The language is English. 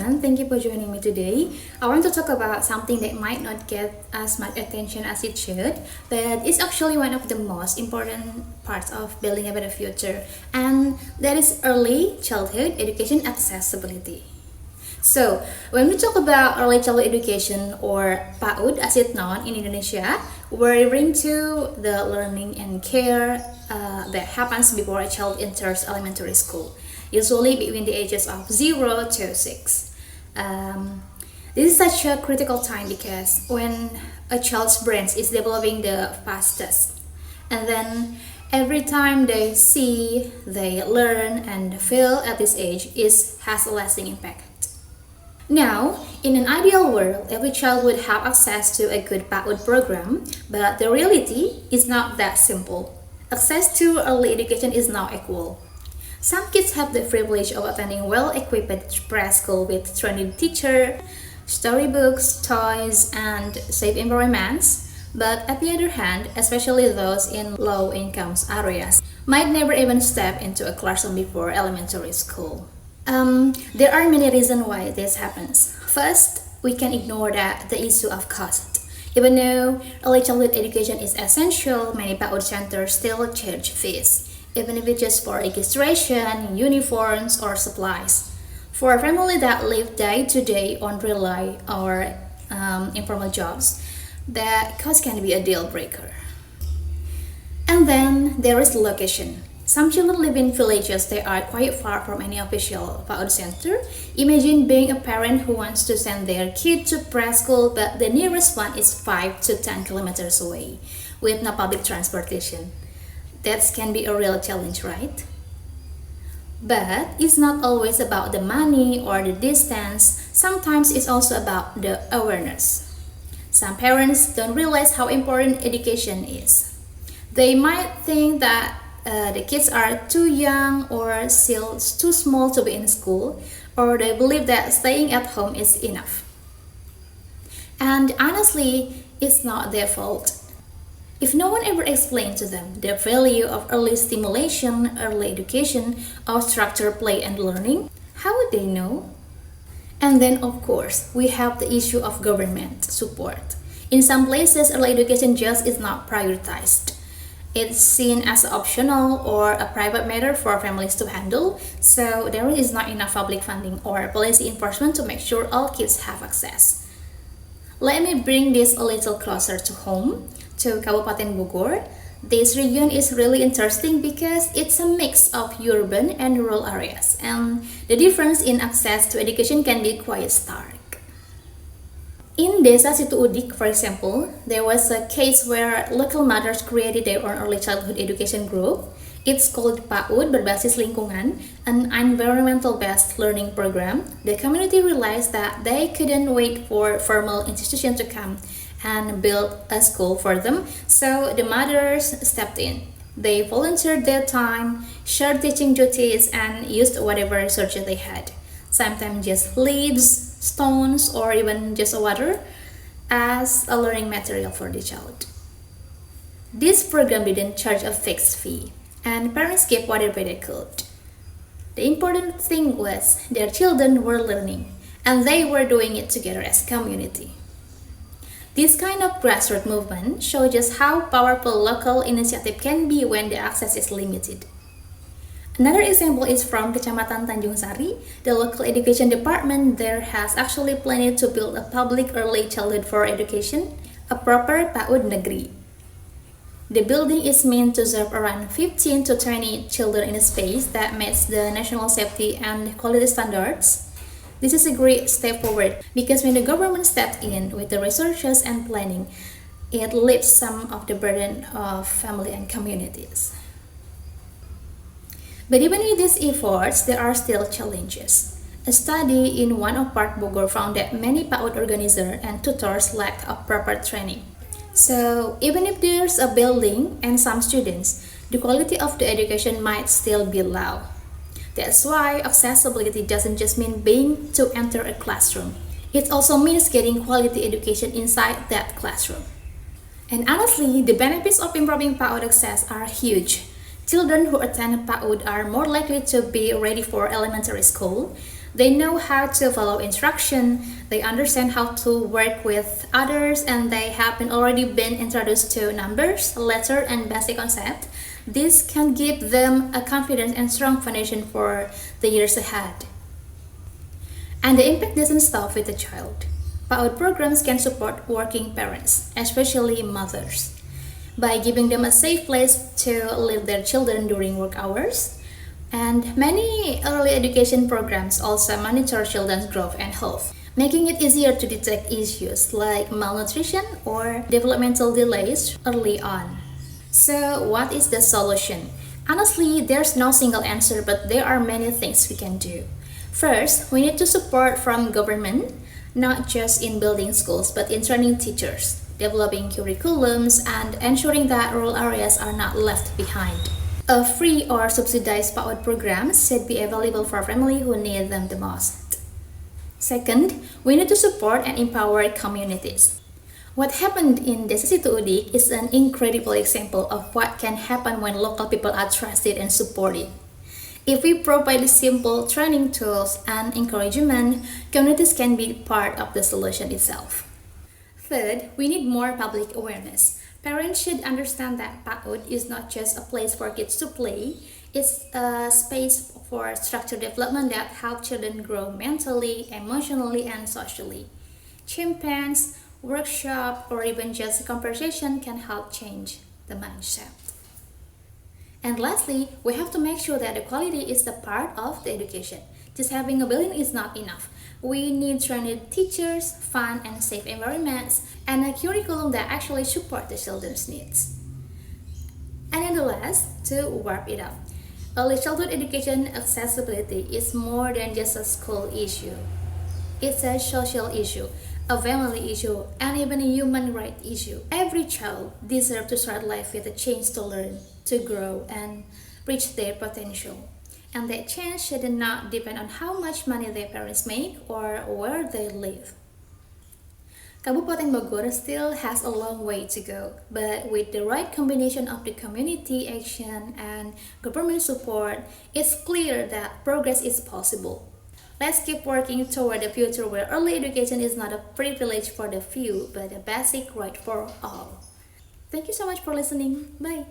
everyone, thank you for joining me today. I want to talk about something that might not get as much attention as it should, but it's actually one of the most important parts of building a better future, and that is early childhood education accessibility. So, when we talk about early childhood education or PAUD as it's known in Indonesia, we're referring to the learning and care that happens before a child enters elementary school, usually between the ages of 0 to 6. This is such a critical time because when a child's brain is developing the fastest, and then every time they see, they learn and feel at this age has a lasting impact. Now, in an ideal world, every child would have access to a good PAUD program, but the reality is not that simple. Access to early education is not equal. Some kids have the privilege of attending well-equipped preschool with trained teacher, storybooks, toys, and safe environments. But at the other hand, especially those in low-income areas, might never even step into a classroom before elementary school. There are many reasons why this happens. First, we can ignore the issue of cost. Even though early childhood education is essential, many PAUD centers still charge fees, even if it's just for registration, uniforms, or supplies. For a family that live day to day on relay or informal jobs, that cost can be a deal breaker. And then there is location. Some children live in villages that are quite far from any official PAUD center. Imagine being a parent who wants to send their kid to preschool, but the nearest one is 5 to 10 kilometers away with no public transportation. That can be a real challenge, right? But it's not always about the money or the distance. Sometimes it's also about the awareness. Some parents don't realize how important education is. They might think that the kids are too young or still too small to be in school, or they believe that staying at home is enough. And honestly, it's not their fault. If no one ever explained to them the value of early stimulation, early education, or structured play and learning, how would they know? And then, of course, we have the issue of government support. In some places, early education just is not prioritized. It's seen as optional or a private matter for families to handle, so there is not enough public funding or policy enforcement to make sure all kids have access. Let me bring this a little closer to home, to Kabupaten Bogor. This region is really interesting because it's a mix of urban and rural areas, and the difference in access to education can be quite stark. In Desa Situ Udik, for example, there was a case where local mothers created their own early childhood education group. It's called PAUD Berbasis Lingkungan, an environmental-based learning program. The community realized that they couldn't wait for formal institutions to come and build a school for them, so the mothers stepped in. They volunteered their time, shared teaching duties, and used whatever resources they had. Sometimes just leaves, stones, or even just water as a learning material for the child. This program didn't charge a fixed fee, and parents gave whatever they could. The important thing was their children were learning, and they were doing it together as a community. This kind of grassroots movement shows just how powerful local initiative can be when the access is limited. Another example is from Kecamatan Tanjung Sari. The local education department there has actually planned to build a public early childhood for education, a proper PAUD Negeri. The building is meant to serve around 15 to 20 children in a space that meets the national safety and quality standards. This is a great step forward because when the government stepped in with the resources and planning, it lifts some of the burden of family and communities. But even with these efforts, there are still challenges. A study in one of Park Bogor found that many PAUD organizers and tutors lack of proper training. So even if there's a building and some students, the quality of the education might still be low. That's why accessibility doesn't just mean being to enter a classroom. It also means getting quality education inside that classroom. And honestly, the benefits of improving PAUD access are huge. Children who attend PAUD are more likely to be ready for elementary school. They know how to follow instruction, they understand how to work with others, and they have already been introduced to numbers, letter, and basic concept. This can give them a confident and strong foundation for the years ahead. And the impact doesn't stop with the child. PAUD programs can support working parents, especially mothers, by giving them a safe place to leave their children during work hours. And many early education programs also monitor children's growth and health, making it easier to detect issues like malnutrition or developmental delays early on. So, what is the solution? Honestly, there's no single answer, but there are many things we can do. First, we need to support from government, not just in building schools, but in training teachers, developing curriculums, and ensuring that rural areas are not left behind. A free or subsidized PAUD programs should be available for families who need them the most. Second, we need to support and empower communities. What happened in Desa Situ Udik is an incredible example of what can happen when local people are trusted and supported. If we provide simple training tools and encouragement, communities can be part of the solution itself. Third, we need more public awareness. Parents should understand that PAUD is not just a place for kids to play, it's a space for structured development that helps children grow mentally, emotionally, and socially. Campaigns, workshop, or even just a conversation can help change the mindset. And lastly, we have to make sure that the quality is the part of the education. Just having a building is not enough. We need trained teachers, fun and safe environments, and a curriculum that actually support the children's needs. And in the last, to wrap it up, early childhood education accessibility is more than just a school issue. It's a social issue, a family issue, and even a human rights issue. Every child deserves to start life with a chance to learn, to grow, and reach their potential. And that chance should not depend on how much money their parents make or where they live. Kabupaten Bogor still has a long way to go, but with the right combination of the community action and government support, it's clear that progress is possible. Let's keep working toward a future where early education is not a privilege for the few, but a basic right for all. Thank you so much for listening. Bye.